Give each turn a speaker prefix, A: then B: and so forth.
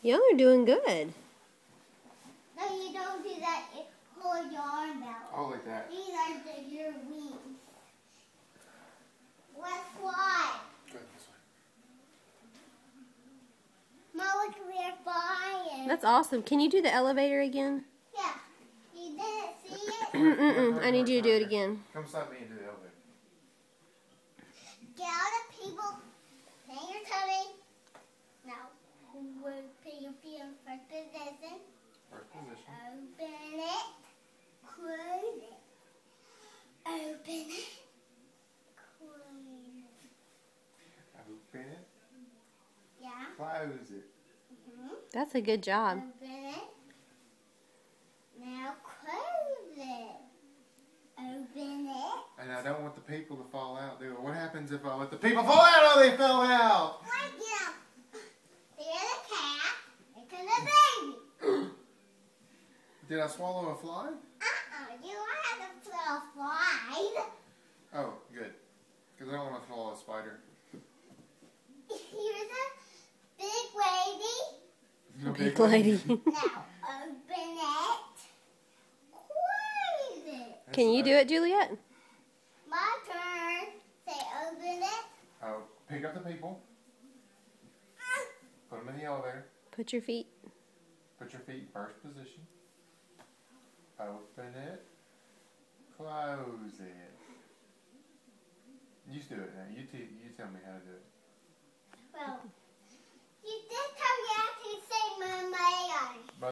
A: Y'all are doing good.
B: No, you don't do that. You hold your arm out.
C: Oh, like that.
B: These are your wings. Let's fly.
C: Go this way.
B: Mom, look, we're flying.
A: That's awesome. Can you do the elevator again?
B: Yeah. You didn't see it?
A: I need you to do it again.
C: Come beside me and do the elevator.
B: Get out of people. Hang your tummy. Now, we'll put your feet in first position.
C: First position.
B: Open it. Close it. Open it. Close it.
C: Open it.
B: Yeah.
C: Close it.
A: That's a good job.
B: Open it. Now close it. Open it.
C: And I don't want the people to fall out. What happens if I let the people fall out? Oh, they fell out.
B: Right now. There's a cat. Here comes a baby.
C: Did I swallow a fly?
B: You don't have to throw a fly.
C: Oh, good. Because I don't want to swallow a spider.
B: Here's a big lady.
C: No
A: Big lady.
B: Now open it. Close it.
A: Can you do it, Juliet?
B: My turn. Say open it.
C: Oh, pick up the people. Put them in the elevator.
A: Put your feet.
C: Put your feet in first position. Open it. Close it. You do it now. You tell me how to do it.
B: Well,